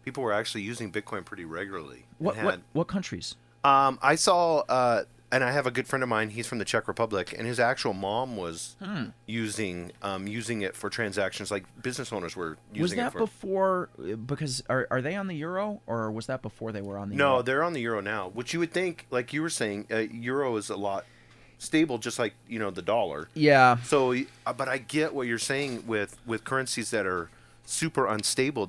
people were actually using Bitcoin pretty regularly. What countries? I saw and I have a good friend of mine. He's from the Czech Republic, and his actual mom was using it for transactions. Like business owners were using it. Was that before? Because are they on the euro, or was that before they were on the euro? No, they're on the euro now. Which you would think, like you were saying, euro is a lot stable, just like the dollar. Yeah. So, but I get what you're saying with currencies that are super unstable.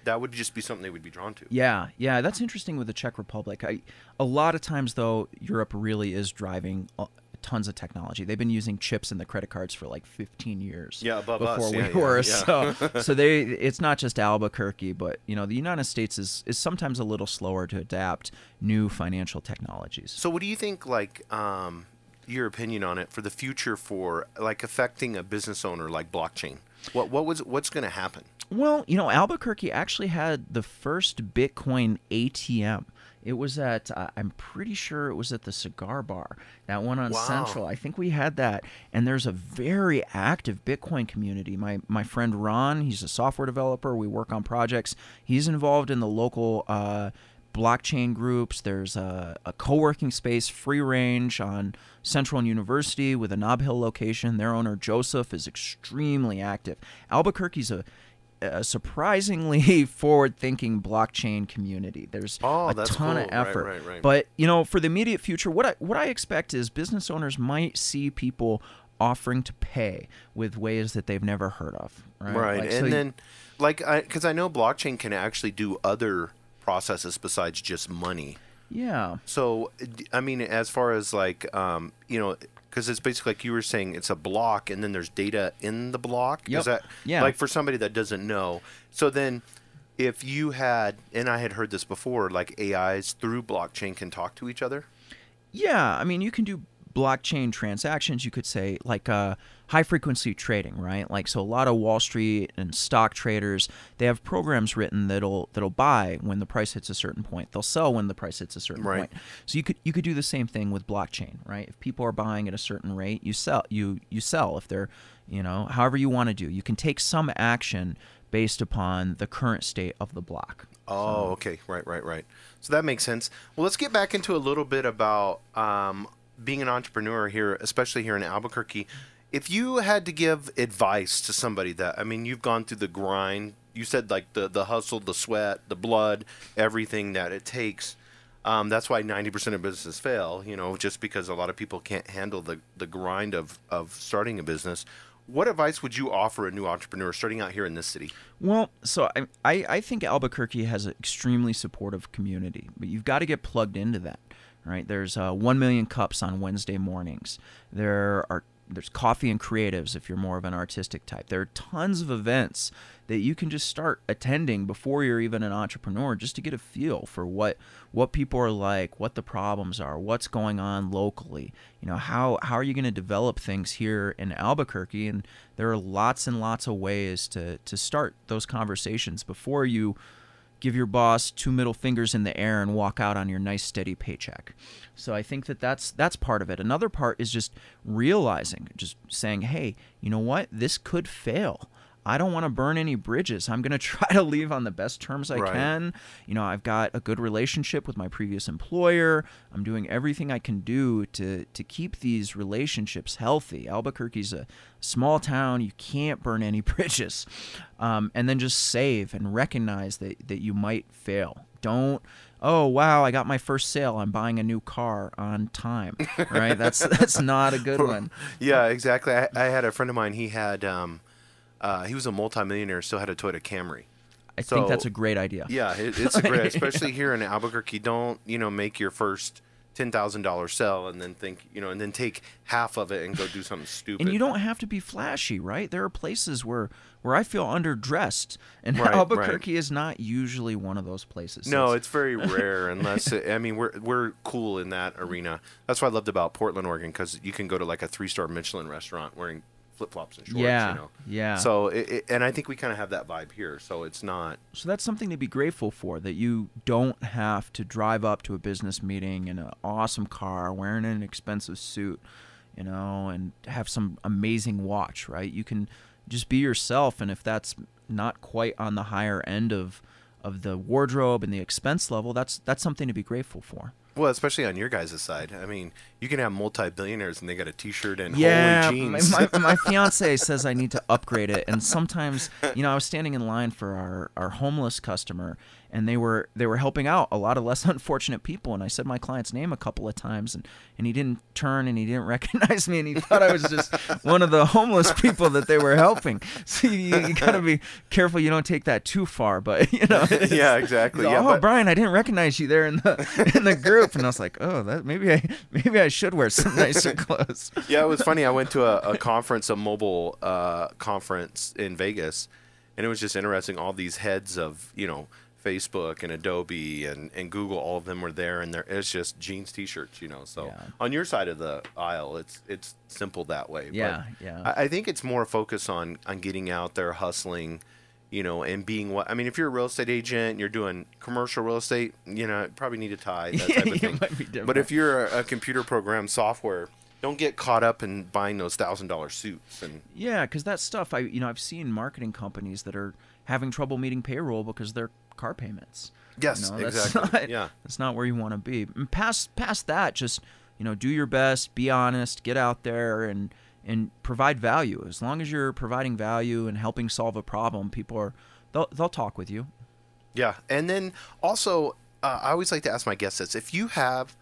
That would just be something they would be drawn to. Yeah, that's interesting with the Czech Republic. A lot of times, though, Europe really is driving tons of technology. They've been using chips in the credit cards for like 15 years. Yeah, above before us. we were. Yeah. So it's not just Albuquerque, but the United States is sometimes a little slower to adapt new financial technologies. So what do you think, like, your opinion on it for the future for like affecting a business owner like blockchain? What's going to happen? Well, Albuquerque actually had the first Bitcoin ATM. It was at, I'm pretty sure it was at the Cigar Bar, that one on Central. I think we had that. And there's a very active Bitcoin community. My friend Ron, he's a software developer. We work on projects. He's involved in the local blockchain groups. There's a co-working space, Free Range, on Central and University with a Nob Hill location. Their owner, Joseph, is extremely active. Albuquerque's a surprisingly forward-thinking blockchain community. There's a ton of effort. Right. But for the immediate future, what I expect is business owners might see people offering to pay with ways that they've never heard of. Right. Like, and then, because I know blockchain can actually do other processes besides just money. Yeah. So, I mean, as far as like, because it's basically like you were saying, it's a block, and then there's data in the block. Yep. Is that like for somebody that doesn't know? So then, if you had, and I had heard this before, like AIs through blockchain can talk to each other. Yeah, I mean, you can do blockchain transactions. You could say like high frequency trading, right? Like, so a lot of Wall Street and stock traders, they have programs written that'll buy when the price hits a certain point. They'll sell when the price hits a certain point. So you could do the same thing with blockchain, right? If people are buying at a certain rate, you sell. You sell if they're, however you want to do. You can take some action based upon the current state of the block. Oh, okay. Right. So that makes sense. Well, let's get back into a little bit about being an entrepreneur here, especially here in Albuquerque. If you had to give advice to somebody that, I mean, you've gone through the grind, you said like the hustle, the sweat, the blood, everything that it takes. That's why 90% of businesses fail, just because a lot of people can't handle the grind of starting a business. What advice would you offer a new entrepreneur starting out here in this city? Well, so I think Albuquerque has an extremely supportive community, but you've got to get plugged into that. Right, there's 1 million cups on Wednesday mornings. There's coffee and creatives if you're more of an artistic type. There are tons of events that you can just start attending before you're even an entrepreneur, just to get a feel for what people are like, what the problems are, what's going on locally. You know, how are you going to develop things here in Albuquerque? And there are lots and lots of ways to start those conversations before you give your boss 2 middle fingers in the air and walk out on your nice steady paycheck. So I think that's part of it. Another part is just realizing, just saying, hey, you know what? This could fail. I don't want to burn any bridges. I'm going to try to leave on the best terms I can. You know, I've got a good relationship with my previous employer. I'm doing everything I can do to keep these relationships healthy. Albuquerque's a small town. You can't burn any bridges. And then just save and recognize that you might fail. Don't, oh, wow, I got my first sale. I'm buying a new car on time, right? That's not a good one. Yeah, exactly. I had a friend of mine. He had... he was a multimillionaire, still had a Toyota Camry. I think that's a great idea. Yeah, it's a great, especially here in Albuquerque. Don't, make your first $10,000 sell and then think, and then take half of it and go do something stupid. And you don't have to be flashy, right? There are places where I feel underdressed, and Albuquerque is not usually one of those places. No, it's very rare unless, we're cool in that arena. That's what I loved about Portland, Oregon, because you can go to like a 3-star Michelin restaurant wearing flip-flops and shorts, Yeah. So, and I think we kind of have that vibe here, so it's not... So that's something to be grateful for, that you don't have to drive up to a business meeting in an awesome car, wearing an expensive suit, and have some amazing watch, right? You can just be yourself, and if that's not quite on the higher end of the wardrobe and the expense level, that's something to be grateful for. Well, especially on your guys' side. I mean, you can have multi-billionaires and they got a T-shirt and holy jeans. My fiancée says I need to upgrade it. And sometimes, I was standing in line for our homeless customer, and they were helping out a lot of less unfortunate people. And I said my client's name a couple of times, and he didn't turn and he didn't recognize me, and he thought I was just one of the homeless people that they were helping. So you got to be careful you don't take that too far. But yeah, exactly. Like, yeah, Brian, I didn't recognize you there in the group. And I was like, oh, that maybe I should wear some nicer clothes. Yeah, it was funny. I went to a conference, a mobile conference in Vegas, and it was just interesting. All these heads of, Facebook and Adobe and Google, all of them were there, and it's just jeans, T-shirts, So on your side of the aisle, it's simple that way. Yeah, but yeah. I think it's more focus on getting out there, hustling, and being if you're a real estate agent and you're doing commercial real estate, probably need a tie, that type of thing. Might be different. But if you're a computer program software, don't get caught up in buying those $1,000 suits. Yeah, because that stuff, I've seen marketing companies that are having trouble meeting payroll because their car payments. Yes, exactly. That's not where you want to be. And past that, just do your best, be honest, get out there and provide value. As long as you're providing value and helping solve a problem, they'll talk with you. Yeah, and then also, I always like to ask my guests this: if you have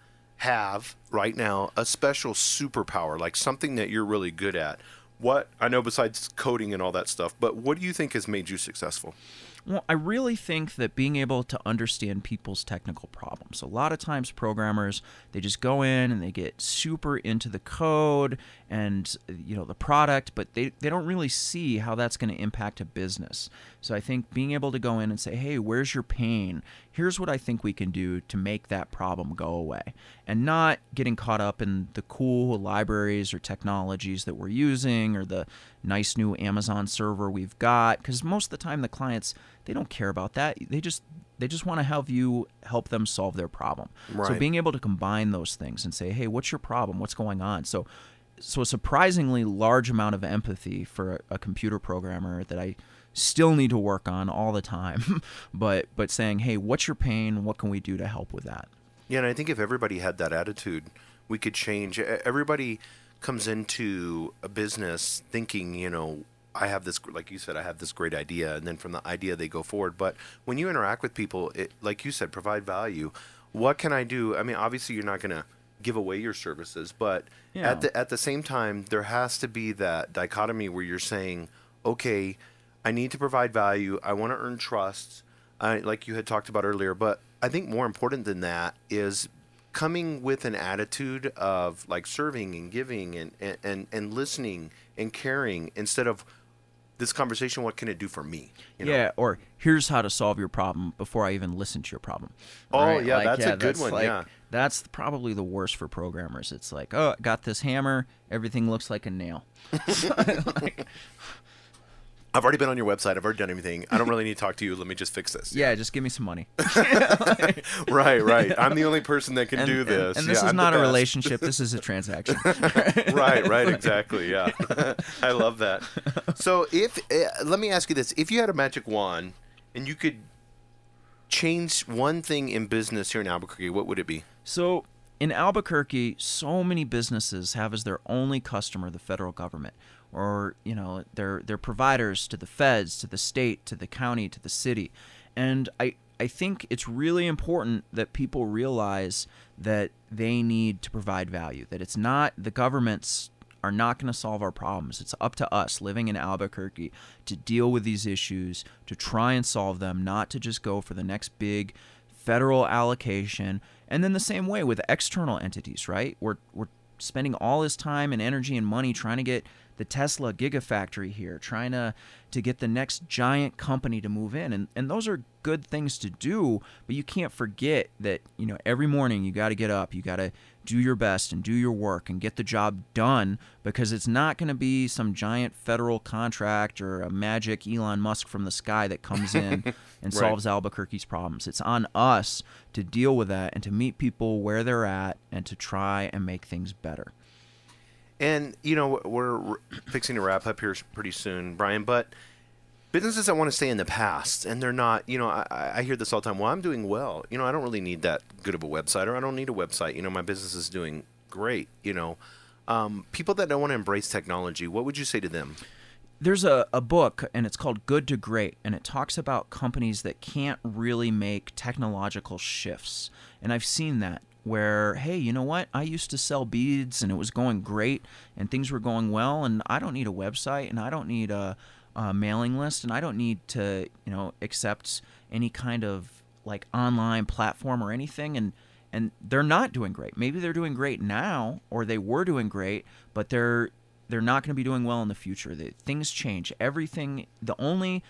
right now a special superpower, like something that you're really good at, what I know besides coding and all that stuff, but what do you think has made you successful? Well, I really think that being able to understand people's technical problems. A lot of times programmers, they just go in and they get super into the code and the product, but they don't really see how that's going to impact a business. So I think being able to go in and say, hey, where's your pain? Here's what I think we can do to make that problem go away. And not getting caught up in the cool libraries or technologies that we're using or the nice new Amazon server we've got, because most of the time the clients, they don't care about that. They just want to have you help them solve their problem. Right. So being able to combine those things and say, hey, what's your problem? What's going on? So a surprisingly large amount of empathy for a computer programmer that I still need to work on all the time, but saying, hey, what's your pain? What can we do to help with that? Yeah, and I think if everybody had that attitude, we could change. Everybody comes into a business thinking, I have this, like you said, I have this great idea, and then from the idea they go forward. But when you interact with people, like you said, provide value. What can I do? I mean, obviously you're not going to give away your services, but at the same time, there has to be that dichotomy where you're saying, okay, I need to provide value. I want to earn trust, like you had talked about earlier. But I think more important than that is coming with an attitude of like serving and giving and listening and caring instead of this conversation, what can it do for me? You know? Yeah, or here's how to solve your problem before I even listen to your problem. Oh, right? yeah, that's a good one, yeah. That's probably the worst for programmers. It's like, oh, I got this hammer, everything looks like a nail. I've already been on your website. I've already done everything. I don't really need to talk to you. Let me just fix this. Yeah, just give me some money. Right. I'm the only person that can do this. And this is not a relationship. This is a transaction. Right, exactly. Yeah. I love that. So let me ask you this. If you had a magic wand and you could change one thing in business here in Albuquerque, what would it be? So in Albuquerque, so many businesses have as their only customer the federal government. Or, they're providers to the feds, to the state, to the county, to the city. And I think it's really important that people realize that they need to provide value, that it's not, the governments are not going to solve our problems. It's up to us living in Albuquerque to deal with these issues, to try and solve them, not to just go for the next big federal allocation. And then the same way with external entities, right? We're spending all this time and energy and money trying to get the Tesla Gigafactory here, trying to get the next giant company to move in. And those are good things to do, but you can't forget that, every morning you got to get up, you got to do your best and do your work and get the job done, because it's not going to be some giant federal contract or a magic Elon Musk from the sky that comes in and solves Albuquerque's problems. It's on us to deal with that and to meet people where they're at and to try and make things better. And, we're fixing to wrap up here pretty soon, Brian, but businesses that want to stay in the past and they're not, I hear this all the time. Well, I'm doing well. I don't really need that good of a website, or I don't need a website. My business is doing great. People that don't want to embrace technology, what would you say to them? There's a book, and it's called Good to Great, and it talks about companies that can't really make technological shifts. And I've seen that, where, hey, you know what? I used to sell beads, and it was going great, and things were going well, and I don't need a website, and I don't need a mailing list, and I don't need to, accept any kind of like online platform or anything, and they're not doing great. Maybe they're doing great now, or they were doing great, but they're not going to be doing well in the future. Things change. Everything, the only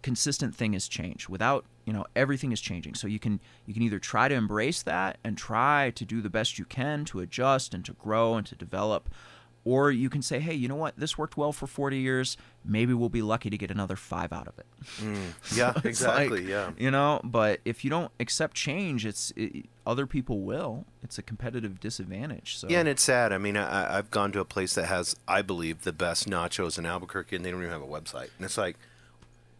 consistent thing is change. Without, everything is changing. So you can either try to embrace that and try to do the best you can to adjust and to grow and to develop, or you can say, hey, you know what? This worked well for 40 years. Maybe we'll be lucky to get another 5 out of it. Yeah, exactly. Yeah. But if you don't accept change, other people will. It's a competitive disadvantage. So. Yeah, and it's sad. I mean, I've gone to a place that has, I believe, the best nachos in Albuquerque, and they don't even have a website. And it's like,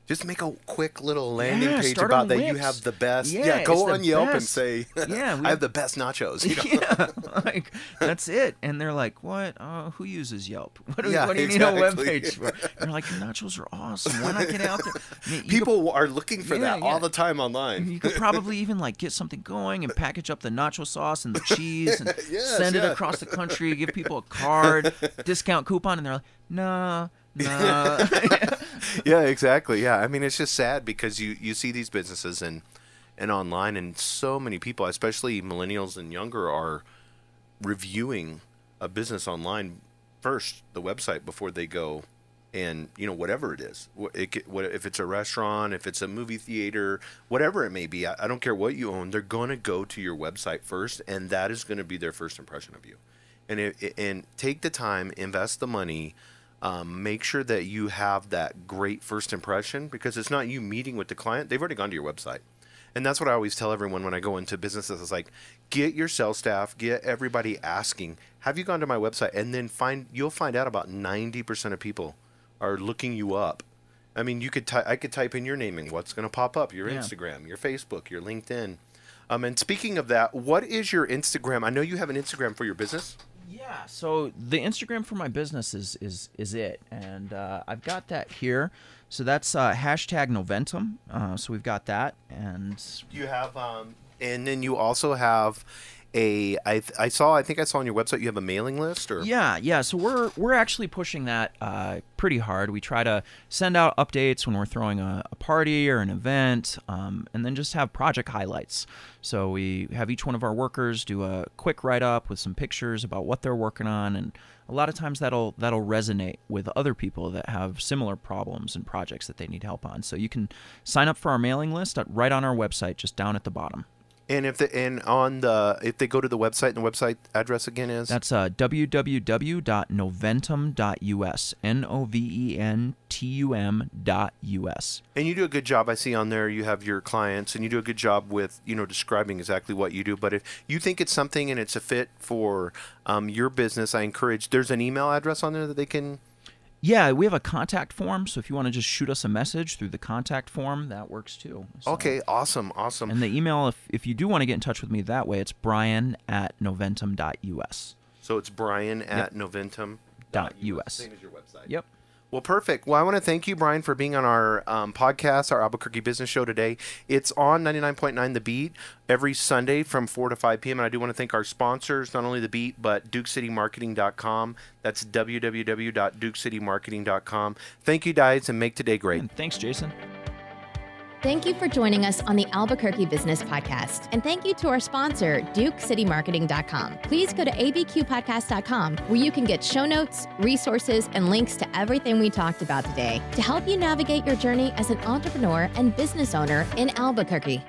just make a quick little landing page about that you have the best. Yeah, go on Yelp and say, I have the best nachos. Yeah, like, that's it. And they're like, what? Who uses Yelp? What do you need a webpage for? They're like, your nachos are awesome. Why not get out there? I mean, people are looking for that all the time online. You could probably even like get something going and package up the nacho sauce and the cheese and send it across the country, give people a card, discount coupon, and they're like, nah. Yeah, exactly. Yeah, I mean, it's just sad because you see these businesses and online, and so many people, especially millennials and younger, are reviewing a business online first, the website, before they go and whatever it is. If it's a restaurant, if it's a movie theater, whatever it may be, I don't care what you own. They're going to go to your website first, and that is going to be their first impression of you. And take the time, invest the money. Make sure that you have that great first impression, because it's not you meeting with the client. They've already gone to your website. And that's what I always tell everyone when I go into businesses. It's like, get your sales staff, get everybody asking, have you gone to my website? And then you'll find out about 90% of people are looking you up. I mean, I could type in your name and what's going to pop up? Your Instagram, your Facebook, your LinkedIn. And speaking of that, what is your Instagram? I know you have an Instagram for your business. Yeah, so the Instagram for my business is it, and I've got that here. So that's hashtag Noventum. So we've got that, and you have, and then you also have I think I saw on your website you have a mailing list, or? Yeah. So we're actually pushing that pretty hard. We try to send out updates when we're throwing a party or an event, and then just have project highlights. So we have each one of our workers do a quick write-up with some pictures about what they're working on, and a lot of times that'll resonate with other people that have similar problems and projects that they need help on. So you can sign up for our mailing list right on our website, just down at the bottom. And if they go to the website, and the website address again is? That's www.noventum.us, Noventum.us. And you do a good job. I see on there you have your clients, and you do a good job with describing exactly what you do. But if you think it's something and it's a fit for your business, I encourage. There's an email address on there that they can. Yeah, we have a contact form, so if you want to just shoot us a message through the contact form, that works too. So. Okay, awesome. And the email, if you do want to get in touch with me that way, it's brian@noventum.us. So it's brian@noventum.us. Same as your website. Yep. Well, perfect. Well, I want to thank you, Brian, for being on our podcast, our Albuquerque Business Show today. It's on 99.9 The Beat every Sunday from 4 to 5 p.m. And I do want to thank our sponsors, not only The Beat, but DukeCityMarketing.com. That's www.DukeCityMarketing.com. Thank you, guys, and make today great. And thanks, Jason. Thank you for joining us on the Albuquerque Business Podcast. And thank you to our sponsor, DukeCityMarketing.com. Please go to abqpodcast.com, where you can get show notes, resources, and links to everything we talked about today to help you navigate your journey as an entrepreneur and business owner in Albuquerque.